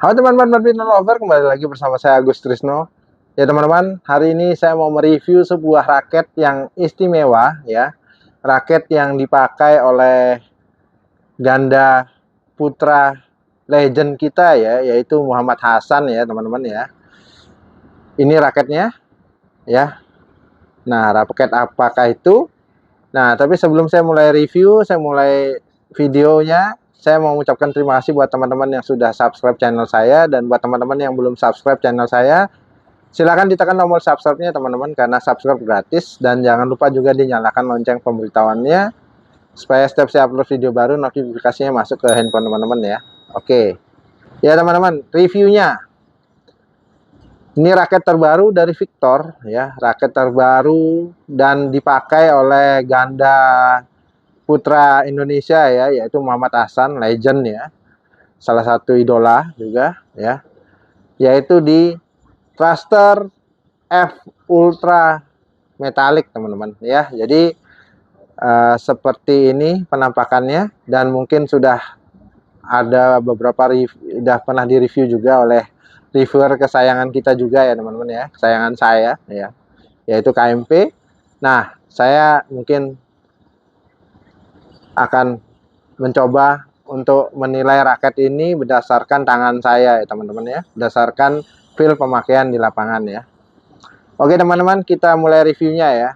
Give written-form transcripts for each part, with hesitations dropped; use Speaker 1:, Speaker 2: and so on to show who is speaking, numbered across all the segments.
Speaker 1: Halo teman-teman badminton lover, kembali lagi bersama saya Agus Trisno. Ya teman-teman, hari ini saya mau mereview sebuah raket yang istimewa ya. Raket yang dipakai oleh ganda putra legend kita ya, yaitu Muhammad Hasan ya teman-teman ya. Ini raketnya ya. Nah, raket apakah itu? Nah, tapi sebelum saya mulai review, saya mulai videonya, saya mau mengucapkan terima kasih buat teman-teman yang sudah subscribe channel saya, dan buat teman-teman yang belum subscribe channel saya, silakan ditekan tombol subscribe-nya teman-teman, karena subscribe gratis, dan jangan lupa juga dinyalakan lonceng pemberitahuannya, supaya setiap saya upload video baru, notifikasinya masuk ke handphone teman-teman ya. Oke. Ya teman-teman, reviewnya. Ini raket terbaru dari Victor ya, raket terbaru dan dipakai oleh ganda putra Indonesia ya, yaitu Muhammad Hasan, legend ya. Salah satu idola juga ya. Yaitu di Thruster F Ultra Metallic teman-teman ya. Jadi seperti ini penampakannya, dan mungkin sudah ada beberapa sudah pernah direview juga oleh reviewer kesayangan kita juga ya teman-teman ya, kesayangan saya ya, yaitu KMP. Nah, saya mungkin akan mencoba untuk menilai raket ini berdasarkan tangan saya ya teman-teman ya, berdasarkan feel pemakaian di lapangan ya. Oke teman-teman, kita mulai reviewnya ya.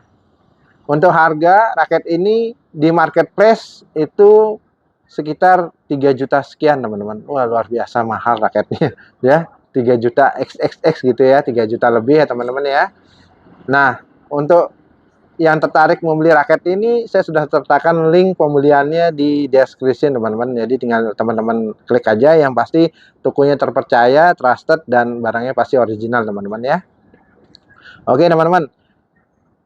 Speaker 1: Untuk harga raket ini di marketplace itu sekitar 3 juta sekian teman-teman. Wah, luar biasa mahal raketnya ya. 3 juta XXX gitu ya, 3 juta lebih ya teman-teman ya. Nah, untuk yang tertarik membeli raket ini, saya sudah sertakan link pembeliannya di description teman-teman. Jadi tinggal teman-teman klik aja, yang pasti tokonya terpercaya, trusted, dan barangnya pasti original teman-teman ya. Oke teman-teman,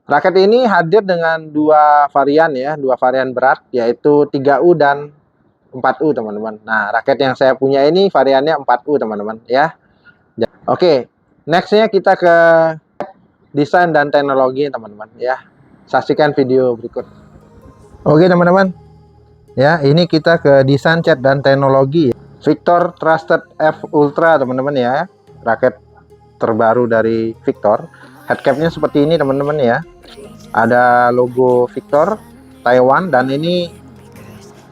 Speaker 1: raket ini hadir dengan dua varian ya, dua varian berat, yaitu 3U dan 4U teman-teman. Nah, raket yang saya punya ini variannya 4U teman-teman ya. Oke, nextnya kita ke desain dan teknologi teman-teman ya. Saksikan video berikut. Oke teman-teman, ya ini kita ke desain, cat, dan teknologi. Victor Trusted F Ultra teman-teman ya, raket terbaru dari Victor. Headcapnya seperti ini teman-teman ya. Ada logo Victor Taiwan, dan ini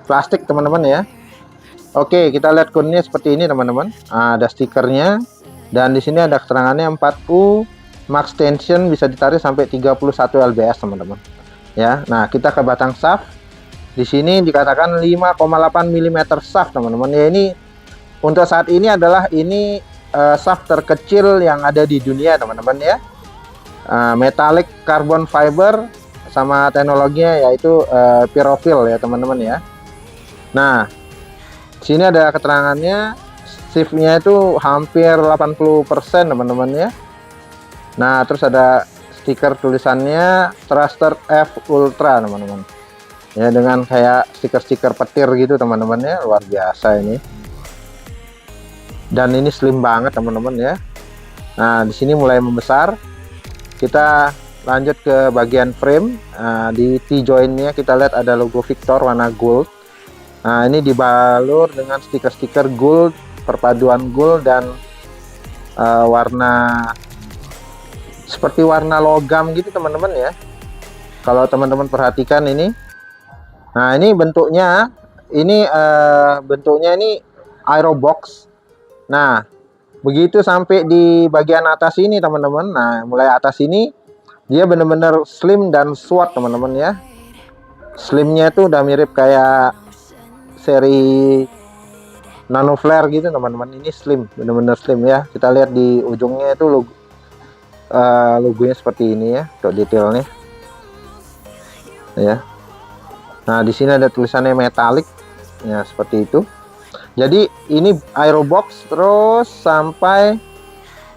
Speaker 1: plastik teman-teman ya. Oke, kita lihat kunnya seperti ini teman-teman. Ada stikernya. Dan di sini ada keterangannya 4U max tension, bisa ditarik sampai 31 lbs teman-teman. Ya, nah kita ke batang shaft. Di sini dikatakan 5,8 mm shaft teman-teman. Ya, ini untuk saat ini adalah shaft terkecil yang ada di dunia teman-teman ya. Metallic carbon fiber, sama teknologinya yaitu Pyrofill ya teman-teman ya. Nah, sini ada keterangannya. Shiftnya itu hampir 80% teman-teman ya. Nah, terus ada stiker tulisannya Thruster F Ultra teman-teman ya, dengan kayak stiker-stiker petir gitu teman-teman ya. Luar biasa ini, dan ini slim banget teman-teman ya. Nah, di sini mulai membesar. Kita lanjut ke bagian frame. Di T-jointnya kita lihat ada logo Victor warna gold. Nah, ini dibalur dengan stiker-stiker gold, perpaduan gold dan warna seperti warna logam gitu teman-teman ya. Kalau teman-teman perhatikan ini, nah ini bentuknya, ini aerobox. Nah, begitu sampai di bagian atas ini teman-teman. Nah, mulai atas ini dia benar-benar slim dan SWAT teman-teman ya. Slimnya itu udah mirip kayak seri Nano Flare gitu teman-teman. Ini slim, benar-benar slim ya. Kita lihat di ujungnya itu logonya seperti ini ya, untuk detailnya ya. Nah, di sini ada tulisannya metallic ya, seperti itu. Jadi ini aerobox terus sampai,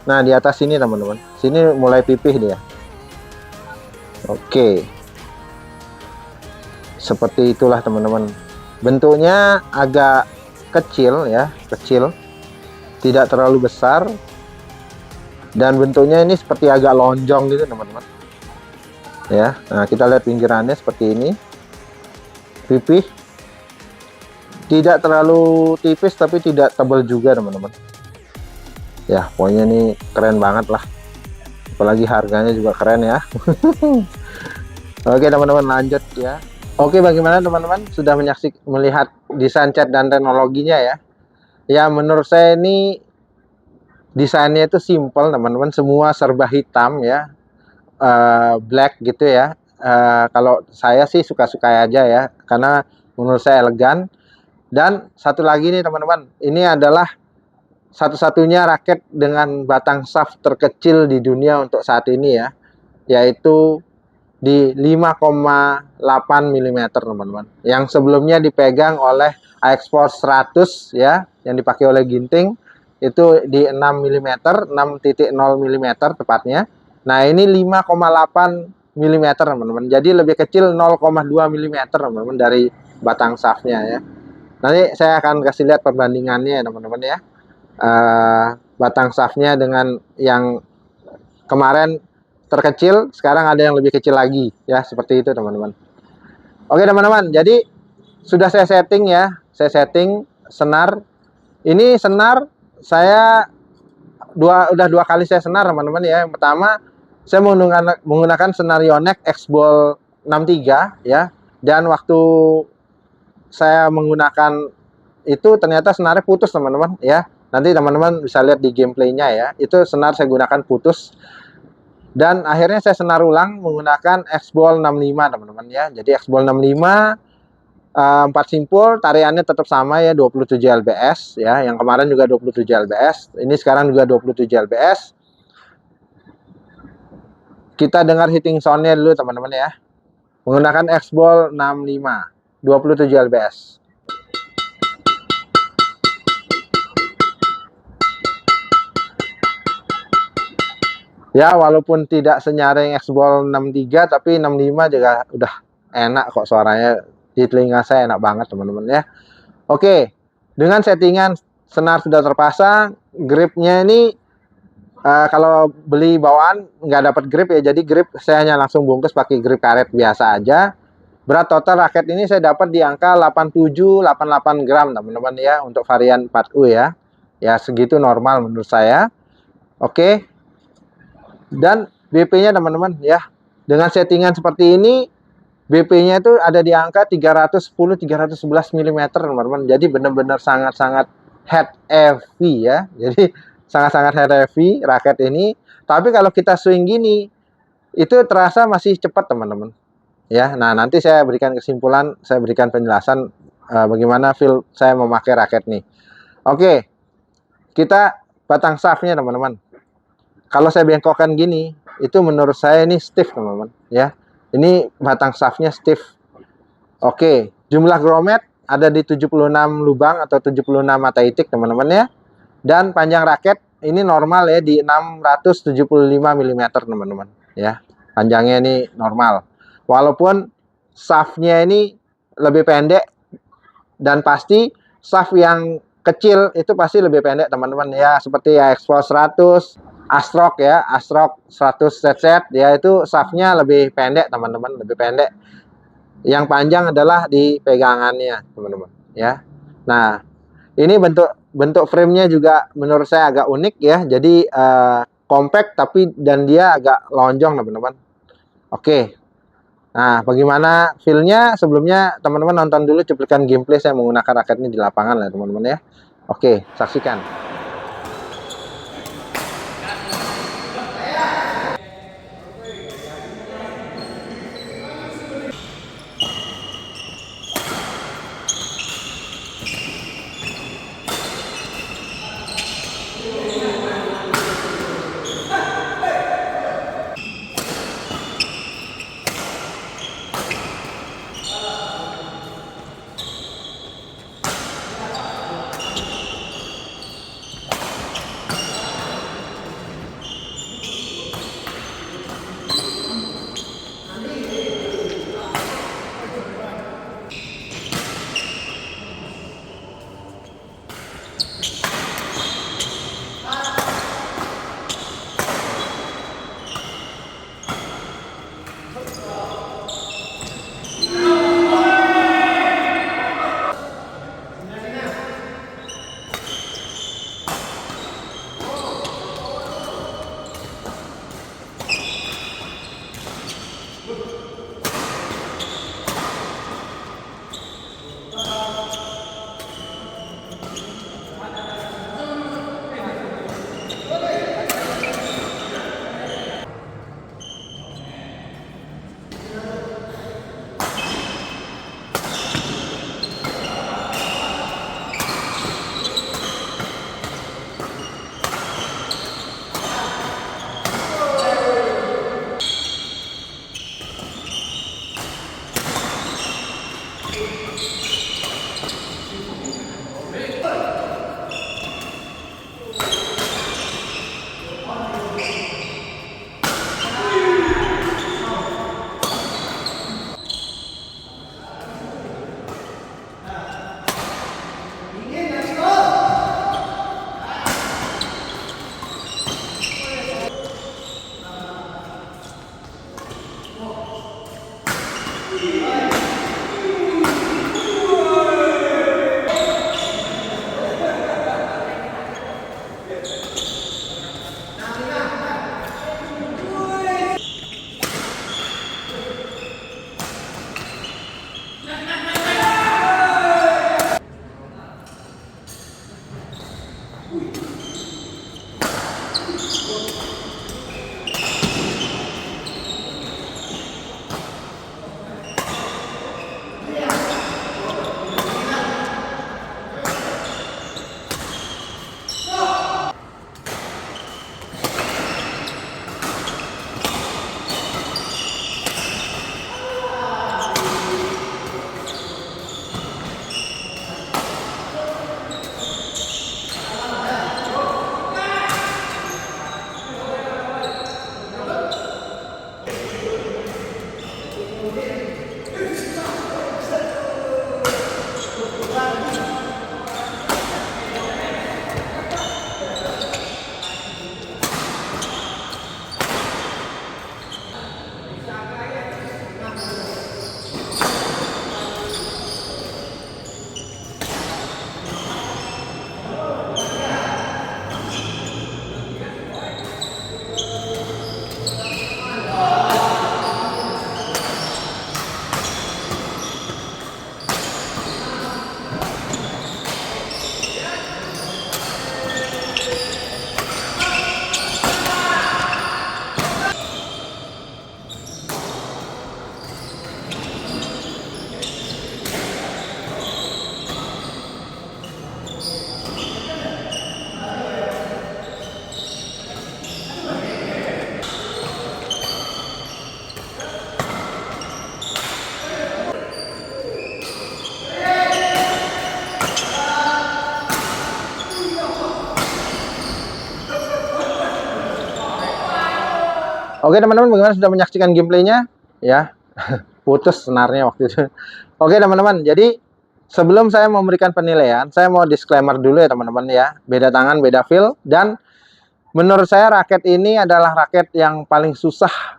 Speaker 1: nah di atas sini teman-teman, sini mulai pipih dia. Oke, seperti itulah teman-teman. Bentuknya agak kecil ya, kecil, tidak terlalu besar, dan bentuknya ini seperti agak lonjong gitu teman-teman ya. Nah, kita lihat pinggirannya seperti ini, pipih, tidak terlalu tipis tapi tidak tebal juga teman-teman Ya, pokoknya ini keren banget lah. Apalagi harganya juga keren ya. Oke teman-teman, lanjut ya. Oke, bagaimana teman-teman sudah melihat desain cat dan teknologinya ya? Ya, menurut saya ini desainnya itu simple teman-teman, semua serba hitam ya, black gitu ya. Kalau saya sih suka-suka aja ya, karena menurut saya elegan. Dan satu lagi nih teman-teman, ini adalah satu-satunya raket dengan batang shaft terkecil di dunia untuk saat ini ya, yaitu di 5,8 mm teman-teman. Yang sebelumnya dipegang oleh AX Force 100 ya, yang dipakai oleh Ginting itu di 6 mm, 6,0 mm tepatnya. Nah, ini 5,8 mm teman-teman. Jadi lebih kecil 0,2 mm teman-teman dari batang shaftnya ya. Nanti saya akan kasih lihat perbandingannya teman-teman ya. Batang shaftnya dengan yang kemarin terkecil, sekarang ada yang lebih kecil lagi ya, seperti itu teman-teman. Oke teman-teman, jadi sudah saya setting ya, saya setting senar. Ini senar saya udah dua kali saya senar teman-teman ya. Yang pertama saya menggunakan senar Yonex X-Ball 63 ya, dan waktu saya menggunakan itu ternyata senarnya putus teman-teman ya. Nanti teman-teman bisa lihat di gameplaynya ya, itu senar saya gunakan putus. Dan akhirnya saya senar ulang menggunakan X-Ball 65 teman-teman ya. Jadi X-Ball 65 4 simpul, tariannya tetap sama ya, 27 lbs ya. Yang kemarin juga 27 lbs, ini sekarang juga 27 lbs. Kita dengar hitting soundnya dulu teman-teman ya. Menggunakan X-Ball 65 27 lbs. Ya, walaupun tidak senyaring X-Ball 63, tapi 65 juga udah enak kok suaranya. Di telinga saya enak banget teman-teman ya. Oke, dengan settingan senar sudah terpasang, gripnya ini kalau beli bawaan nggak dapat grip ya, jadi grip saya hanya langsung bungkus pakai grip karet biasa aja. Berat total raket ini saya dapat di angka 87-88 gram teman-teman ya, untuk varian 4U ya. Ya segitu normal menurut saya. Oke. Dan BP-nya teman-teman ya, dengan settingan seperti ini BP-nya itu ada di angka 310-311 mm teman-teman. Jadi benar-benar sangat-sangat head heavy ya. Jadi sangat-sangat head heavy raket ini. Tapi kalau kita swing gini itu terasa masih cepat teman-teman ya. Nah, nanti saya berikan kesimpulan, saya berikan penjelasan bagaimana feel saya memakai raket nih. Oke, kita batang shaftnya teman-teman. Kalau saya bengkokkan gini, itu menurut saya ini stiff teman-teman ya. Ini batang shaftnya stiff. Oke, jumlah grommet ada di 76 lubang atau 76 mata itik teman-teman ya. Dan panjang raket ini normal ya, di 675 mm teman-teman ya. Panjangnya ini normal. Walaupun shaftnya ini lebih pendek, dan pasti shaft yang kecil itu pasti lebih pendek teman-teman ya, seperti ya X-Force 100, Astrock ya, Astrock 100 set ya, itu shaftnya lebih pendek teman-teman, lebih pendek. Yang panjang adalah di pegangannya teman-teman ya. Nah, ini bentuk framenya juga menurut saya agak unik ya. Jadi compact tapi dan dia agak lonjong teman-teman. Oke. Nah, bagaimana feel-nya? Sebelumnya teman-teman nonton dulu cuplikan gameplay saya menggunakan raket ini di lapangan ya teman-teman ya. Oke, saksikan. Oke teman-teman, bagaimana sudah menyaksikan gameplaynya? Ya, putus senarnya waktu itu. Oke teman-teman, jadi sebelum saya memberikan penilaian, saya mau disclaimer dulu ya teman-teman ya. Beda tangan, beda feel. Dan menurut saya raket ini adalah raket yang paling susah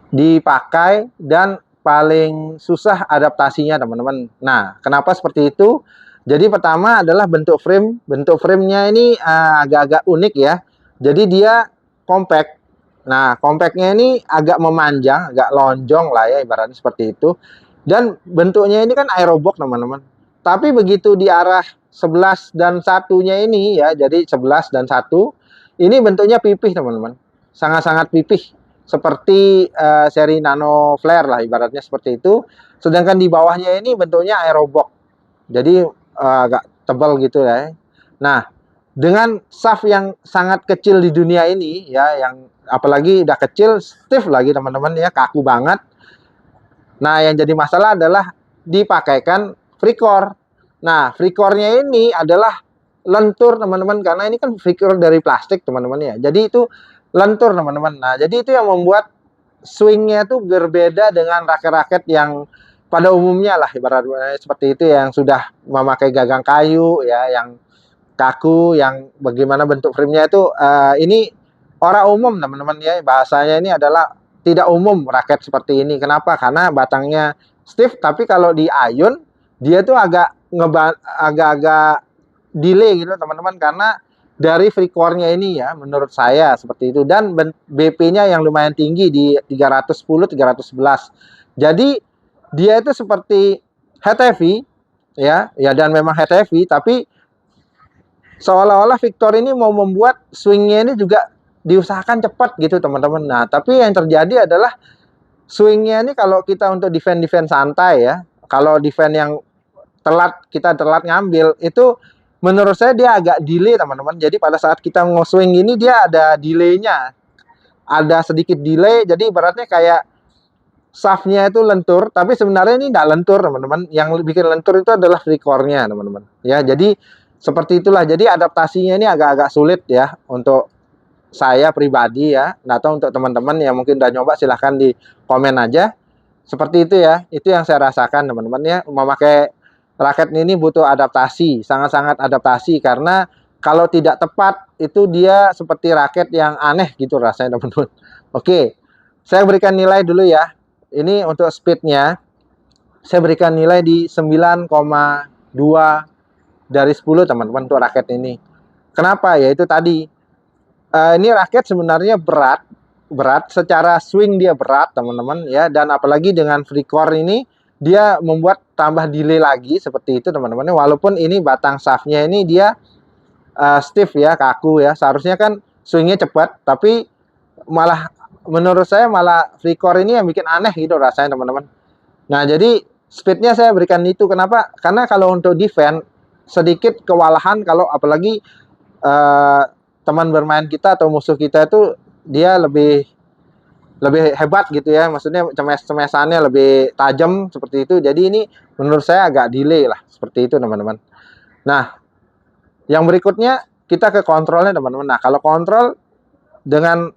Speaker 1: dipakai dan paling susah adaptasinya teman-teman. Nah, kenapa seperti itu? Jadi pertama adalah bentuk frame. Bentuk framenya ini agak-agak unik ya. Jadi dia compact. Nah, compactnya ini agak memanjang, agak lonjong lah ya ibaratnya seperti itu. Dan bentuknya ini kan aerobox teman-teman. Tapi begitu di arah 11 dan satunya ini ya, jadi 11 dan 1, ini bentuknya pipih teman-teman. Sangat-sangat pipih. Seperti seri Nano Flare lah ibaratnya seperti itu. Sedangkan di bawahnya ini bentuknya aerobox. Jadi agak tebal gitu ya. Nah, dengan shaft yang sangat kecil di dunia ini ya, yang apalagi udah kecil, stiff lagi teman-teman ya, kaku banget. Nah, yang jadi masalah adalah dipakaikan free core. Nah, free core-nya ini adalah lentur teman-teman, karena ini kan free core dari plastik teman-teman ya. Jadi itu lentur teman-teman. Nah, jadi itu yang membuat swingnya itu berbeda dengan raket-raket yang pada umumnya lah ibaratnya seperti itu, yang sudah memakai gagang kayu ya, yang kaku, yang bagaimana bentuk framenya itu ini orang umum teman-teman ya, bahasanya ini adalah tidak umum raket seperti ini. Kenapa? Karena batangnya stiff, tapi kalau di ayun dia tuh agak-agak delay gitu teman-teman, karena dari free core-nya ini ya, menurut saya seperti itu. Dan BP-nya yang lumayan tinggi di 310 311. Jadi dia itu seperti head heavy ya, dan memang head heavy, tapi seolah-olah Victor ini mau membuat swingnya ini juga diusahakan cepat gitu teman-teman. Nah, tapi yang terjadi adalah swingnya ini kalau kita untuk defense santai ya, kalau defense yang kita telat ngambil, itu menurut saya dia agak delay teman-teman. Jadi pada saat kita nge-swing ini dia ada delaynya, ada sedikit delay. Jadi ibaratnya kayak shaftnya itu lentur, tapi sebenarnya ini tidak lentur teman-teman. Yang bikin lentur itu adalah free core-nya teman-teman. Ya, jadi seperti itulah. Jadi adaptasinya ini agak-agak sulit ya untuk saya pribadi ya. Nggak tahu untuk teman-teman yang mungkin udah nyoba, silahkan di komen aja. Seperti itu ya. Itu yang saya rasakan teman-teman ya. Memakai raket ini butuh adaptasi, sangat-sangat adaptasi, karena kalau tidak tepat itu dia seperti raket yang aneh gitu rasanya teman-teman. Oke, saya berikan nilai dulu ya. Ini untuk speednya saya berikan nilai di 9,2 dari 10 teman-teman untuk raket ini. Kenapa? Ya itu tadi, ini raket sebenarnya berat secara swing, dia berat teman-teman ya, dan apalagi dengan free core ini dia membuat tambah delay lagi seperti itu teman-teman. Walaupun ini batang shaftnya ini dia stiff ya, kaku ya, seharusnya kan swingnya cepat, tapi malah menurut saya malah free core ini yang bikin aneh gitu rasanya teman-teman. Nah, jadi speednya saya berikan itu. Kenapa? Karena kalau untuk defense sedikit kewalahan, kalau apalagi teman bermain kita atau musuh kita itu dia lebih hebat gitu ya, maksudnya cemesannya lebih tajam seperti itu. Jadi ini menurut saya agak delay lah seperti itu teman-teman. Nah, yang berikutnya kita ke kontrolnya teman-teman. Nah, kalau kontrol dengan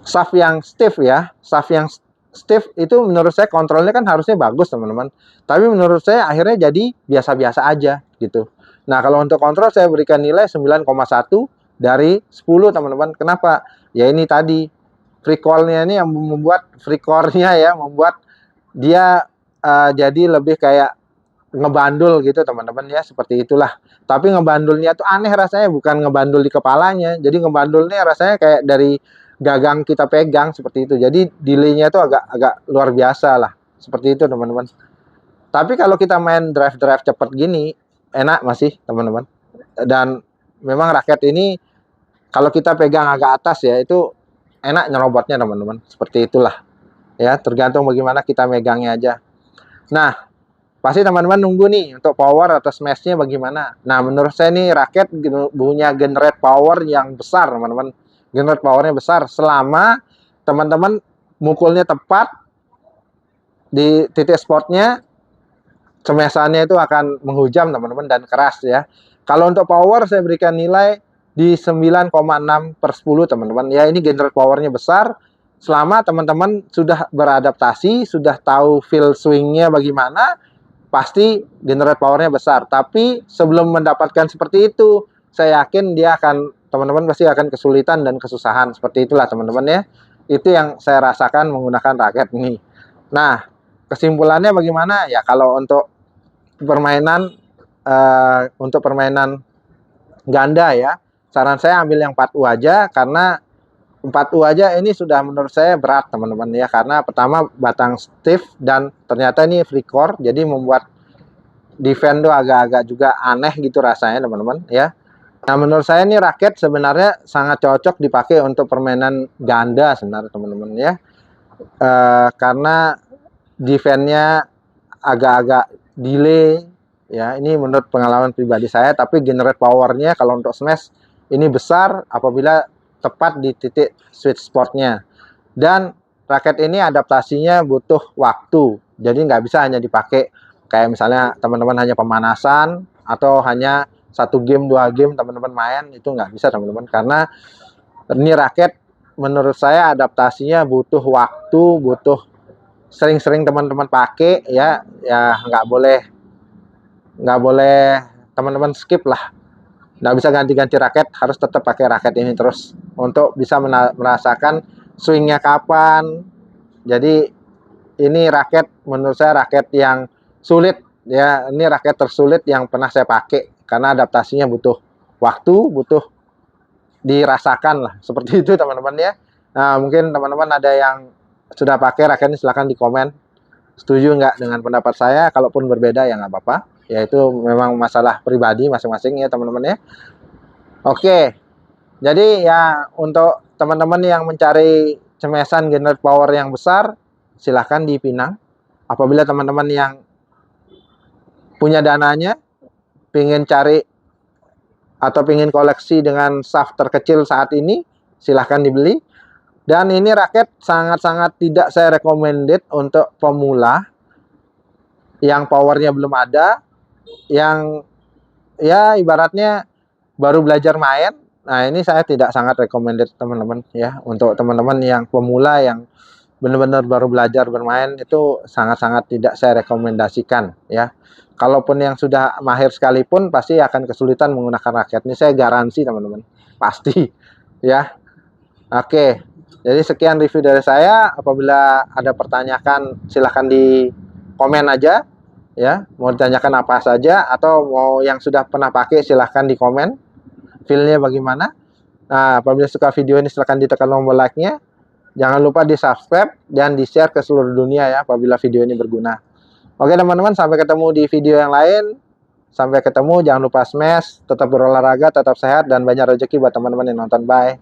Speaker 1: shaft yang stiff ya, shaft yang stiff itu menurut saya kontrolnya kan harusnya bagus teman-teman, tapi menurut saya akhirnya jadi biasa-biasa aja gitu. Nah, kalau untuk kontrol saya berikan nilai 9,1 dari 10 teman-teman. Kenapa? Ya ini tadi free core-nya ini yang membuat free core-nya ya, membuat dia jadi lebih kayak ngebandul gitu teman-teman ya, seperti itulah. Tapi ngebandulnya tuh aneh rasanya, bukan ngebandul di kepalanya. Jadi ngebandulnya rasanya kayak dari gagang kita pegang seperti itu. Jadi delay-nya tuh agak luar biasa lah. Seperti itu teman-teman. Tapi kalau kita main drive cepet gini, enak masih teman-teman. Dan memang raket ini kalau kita pegang agak atas ya, itu enak nyerobotnya teman-teman. Seperti itulah. Ya, tergantung bagaimana kita megangnya aja. Nah, pasti teman-teman nunggu nih untuk power atau smash-nya bagaimana. Nah, menurut saya nih raket punya generate power yang besar teman-teman. Generate powernya besar selama teman-teman mukulnya tepat di titik spotnya, smashannya itu akan menghujam teman-teman dan keras ya. Kalau untuk power saya berikan nilai di 9,6/10 teman-teman. Ya, ini generate powernya besar. Selama teman-teman sudah beradaptasi, sudah tahu feel swingnya bagaimana, pasti generate powernya besar. Tapi sebelum mendapatkan seperti itu, saya yakin teman-teman pasti akan kesulitan dan kesusahan. Seperti itulah teman-teman ya. Itu yang saya rasakan menggunakan raket ini. Nah, kesimpulannya bagaimana? Ya, kalau untuk permainan ganda ya, saran saya ambil yang 4U aja, karena 4U aja ini sudah menurut saya berat teman-teman ya, karena pertama batang stiff dan ternyata ini free core, jadi membuat defend tuh agak-agak juga aneh gitu rasanya teman-teman ya. Nah, menurut saya ini raket sebenarnya sangat cocok dipakai untuk permainan ganda sebenarnya teman-teman ya, karena defense-nya agak-agak delay ya. Ini menurut pengalaman pribadi saya, tapi generate powernya kalau untuk smash ini besar apabila tepat di titik sweet spotnya. Dan raket ini adaptasinya butuh waktu, jadi nggak bisa hanya dipakai kayak misalnya teman-teman hanya pemanasan atau hanya 1 game 2 game teman-teman main, itu nggak bisa teman-teman, karena ini raket menurut saya adaptasinya butuh waktu, butuh sering-sering teman-teman pakai ya. Ya nggak boleh teman-teman skip lah, nggak bisa ganti-ganti raket, harus tetap pakai raket ini terus untuk bisa merasakan swingnya kapan. Jadi ini raket menurut saya raket yang sulit ya, ini raket tersulit yang pernah saya pakai karena adaptasinya butuh waktu, butuh dirasakan lah, seperti itu teman-teman ya. Nah, mungkin teman-teman ada yang sudah pakai raket ini, silahkan di komen setuju nggak dengan pendapat saya. Kalaupun berbeda ya nggak apa-apa, ya itu memang masalah pribadi masing-masing ya teman-teman ya. Oke, jadi ya untuk teman-teman yang mencari cemesan generate power yang besar, silahkan di Pinang. Apabila teman-teman yang punya dananya, pengen cari atau pengen koleksi dengan shaft terkecil saat ini, silahkan dibeli. Dan ini raket sangat-sangat tidak saya recommended untuk pemula yang powernya belum ada, yang ya ibaratnya baru belajar main. Nah, ini saya tidak sangat recommended teman-teman ya. Untuk teman-teman yang pemula yang benar-benar baru belajar bermain, itu sangat-sangat tidak saya rekomendasikan ya. Kalaupun yang sudah mahir sekalipun pasti akan kesulitan menggunakan raket ini, saya garansi teman-teman, pasti ya. Oke, jadi sekian review dari saya. Apabila ada pertanyaan silahkan di komen aja ya, mau ditanyakan apa saja atau mau yang sudah pernah pakai silahkan di komen feelnya bagaimana. Nah, apabila suka video ini silahkan ditekan tombol like-nya. Jangan lupa di subscribe dan di share ke seluruh dunia ya apabila video ini berguna. Oke teman-teman, sampai ketemu di video yang lain. Sampai ketemu, jangan lupa smash, tetap berolahraga, tetap sehat, dan banyak rezeki buat teman-teman yang nonton. Bye.